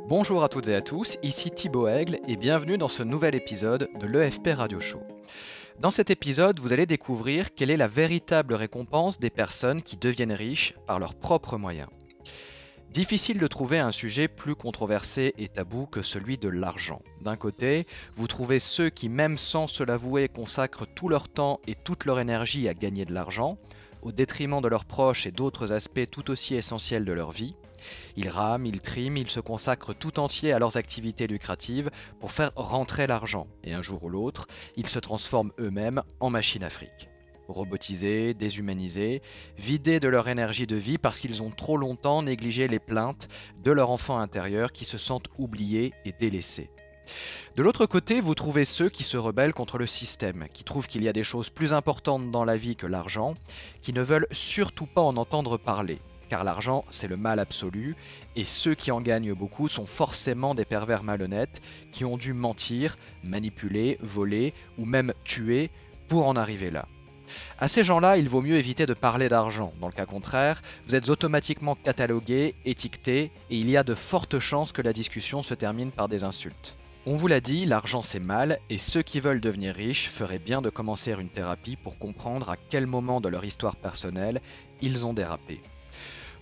Bonjour à toutes et à tous, ici Thibaut Aigle et bienvenue dans ce nouvel épisode de l'EFP Radio Show. Dans cet épisode, vous allez découvrir quelle est la véritable récompense des personnes qui deviennent riches par leurs propres moyens. Difficile de trouver un sujet plus controversé et tabou que celui de l'argent. D'un côté, vous trouvez ceux qui, même sans se l'avouer, consacrent tout leur temps et toute leur énergie à gagner de l'argent, au détriment de leurs proches et d'autres aspects tout aussi essentiels de leur vie. Ils rament, ils triment, ils se consacrent tout entier à leurs activités lucratives pour faire rentrer l'argent. Et un jour ou l'autre, ils se transforment eux-mêmes en machines à fric. Robotisés, déshumanisés, vidés de leur énergie de vie parce qu'ils ont trop longtemps négligé les plaintes de leur enfant intérieur qui se sentent oubliés et délaissés. De l'autre côté, vous trouvez ceux qui se rebellent contre le système, qui trouvent qu'il y a des choses plus importantes dans la vie que l'argent, qui ne veulent surtout pas en entendre parler. Car l'argent, c'est le mal absolu, et ceux qui en gagnent beaucoup sont forcément des pervers malhonnêtes qui ont dû mentir, manipuler, voler ou même tuer pour en arriver là. À ces gens-là, il vaut mieux éviter de parler d'argent. Dans le cas contraire, vous êtes automatiquement catalogué, étiqueté, et il y a de fortes chances que la discussion se termine par des insultes. On vous l'a dit, l'argent c'est mal, et ceux qui veulent devenir riches feraient bien de commencer une thérapie pour comprendre à quel moment de leur histoire personnelle ils ont dérapé.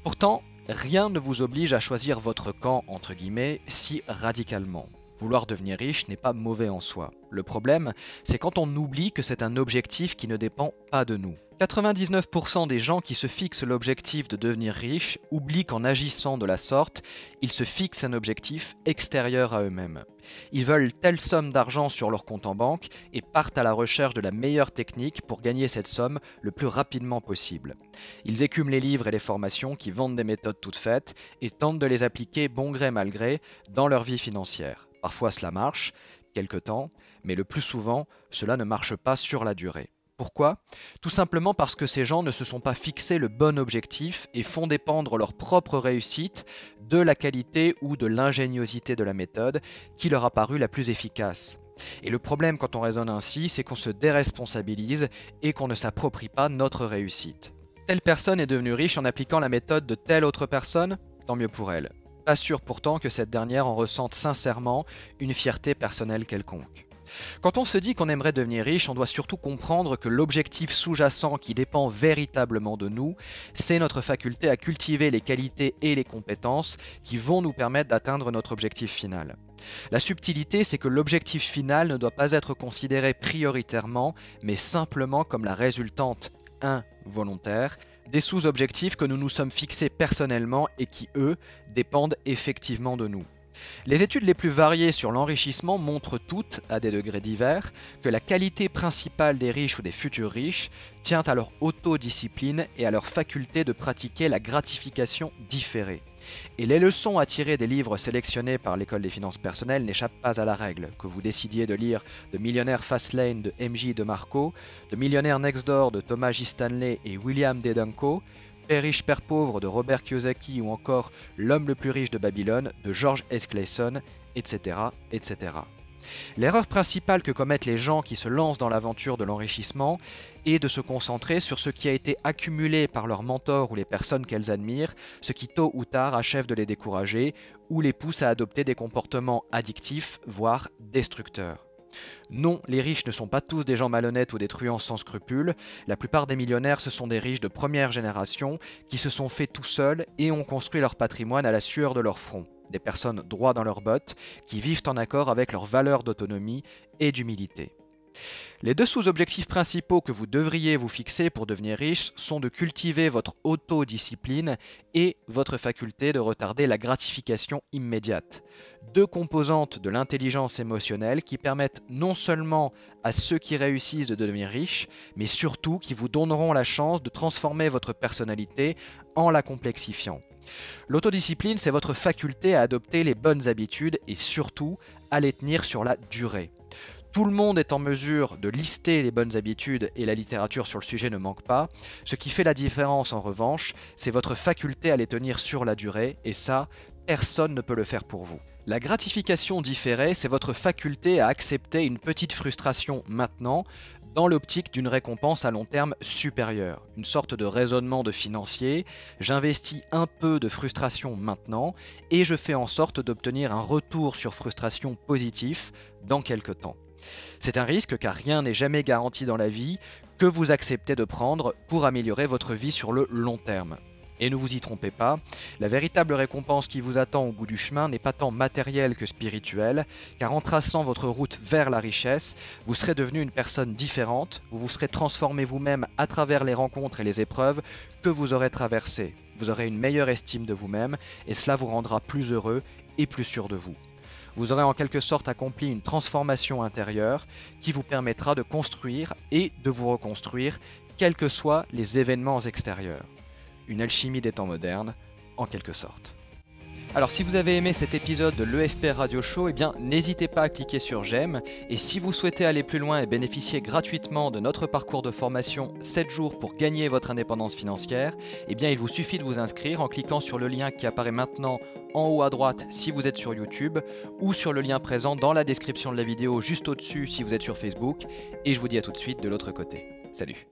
Pourtant, rien ne vous oblige à choisir votre camp, entre guillemets, si radicalement. Vouloir devenir riche n'est pas mauvais en soi. Le problème, c'est quand on oublie que c'est un objectif qui ne dépend pas de nous. 99% des gens qui se fixent l'objectif de devenir riche oublient qu'en agissant de la sorte, ils se fixent un objectif extérieur à eux-mêmes. Ils veulent telle somme d'argent sur leur compte en banque et partent à la recherche de la meilleure technique pour gagner cette somme le plus rapidement possible. Ils écument les livres et les formations qui vendent des méthodes toutes faites et tentent de les appliquer bon gré mal gré dans leur vie financière. Parfois cela marche, quelque temps, mais le plus souvent, cela ne marche pas sur la durée. Pourquoi ? Tout simplement parce que ces gens ne se sont pas fixés le bon objectif et font dépendre leur propre réussite de la qualité ou de l'ingéniosité de la méthode qui leur a paru la plus efficace. Et le problème quand on raisonne ainsi, c'est qu'on se déresponsabilise et qu'on ne s'approprie pas notre réussite. Telle personne est devenue riche en appliquant la méthode de telle autre personne, tant mieux pour elle. Pas sûr pourtant que cette dernière en ressente sincèrement une fierté personnelle quelconque. Quand on se dit qu'on aimerait devenir riche, on doit surtout comprendre que l'objectif sous-jacent qui dépend véritablement de nous, c'est notre faculté à cultiver les qualités et les compétences qui vont nous permettre d'atteindre notre objectif final. La subtilité, c'est que l'objectif final ne doit pas être considéré prioritairement, mais simplement comme la résultante involontaire des sous-objectifs que nous nous sommes fixés personnellement et qui, eux, dépendent effectivement de nous. Les études les plus variées sur l'enrichissement montrent toutes, à des degrés divers, que la qualité principale des riches ou des futurs riches tient à leur autodiscipline et à leur faculté de pratiquer la gratification différée. Et les leçons à tirer des livres sélectionnés par l'École des finances personnelles n'échappent pas à la règle. Que vous décidiez de lire The Millionaire Fastlane de MJ de Marco, The Millionaire Next Door de Thomas J. Stanley et William D. Danko, Père riche, Père pauvre de Robert Kiyosaki ou encore L'homme le plus riche de Babylone de George S. Clason, etc., etc. L'erreur principale que commettent les gens qui se lancent dans l'aventure de l'enrichissement est de se concentrer sur ce qui a été accumulé par leurs mentors ou les personnes qu'elles admirent, ce qui tôt ou tard achève de les décourager ou les pousse à adopter des comportements addictifs, voire destructeurs. Non, les riches ne sont pas tous des gens malhonnêtes ou des truands sans scrupules. La plupart des millionnaires, ce sont des riches de première génération qui se sont faits tout seuls et ont construit leur patrimoine à la sueur de leur front. Des personnes droits dans leurs bottes qui vivent en accord avec leurs valeurs d'autonomie et d'humilité. Les deux sous-objectifs principaux que vous devriez vous fixer pour devenir riche sont de cultiver votre autodiscipline et votre faculté de retarder la gratification immédiate. Deux composantes de l'intelligence émotionnelle qui permettent non seulement à ceux qui réussissent de devenir riches, mais surtout qui vous donneront la chance de transformer votre personnalité en la complexifiant. L'autodiscipline, c'est votre faculté à adopter les bonnes habitudes et surtout à les tenir sur la durée. Tout le monde est en mesure de lister les bonnes habitudes et la littérature sur le sujet ne manque pas. Ce qui fait la différence en revanche, c'est votre faculté à les tenir sur la durée et ça, personne ne peut le faire pour vous. La gratification différée, c'est votre faculté à accepter une petite frustration maintenant, dans l'optique d'une récompense à long terme supérieure, une sorte de raisonnement de financier. J'investis un peu de frustration maintenant et je fais en sorte d'obtenir un retour sur frustration positif dans quelques temps. C'est un risque car rien n'est jamais garanti dans la vie que vous acceptez de prendre pour améliorer votre vie sur le long terme. Et ne vous y trompez pas, la véritable récompense qui vous attend au bout du chemin n'est pas tant matérielle que spirituelle, car en traçant votre route vers la richesse, vous serez devenu une personne différente, vous vous serez transformé vous-même à travers les rencontres et les épreuves que vous aurez traversées. Vous aurez une meilleure estime de vous-même et cela vous rendra plus heureux et plus sûr de vous. Vous aurez en quelque sorte accompli une transformation intérieure qui vous permettra de construire et de vous reconstruire, quels que soient les événements extérieurs. Une alchimie des temps modernes, en quelque sorte. Alors si vous avez aimé cet épisode de l'EFP Radio Show, eh bien n'hésitez pas à cliquer sur j'aime. Et si vous souhaitez aller plus loin et bénéficier gratuitement de notre parcours de formation 7 jours pour gagner votre indépendance financière, eh bien il vous suffit de vous inscrire en cliquant sur le lien qui apparaît maintenant en haut à droite si vous êtes sur YouTube, ou sur le lien présent dans la description de la vidéo juste au-dessus si vous êtes sur Facebook. Et je vous dis à tout de suite de l'autre côté. Salut!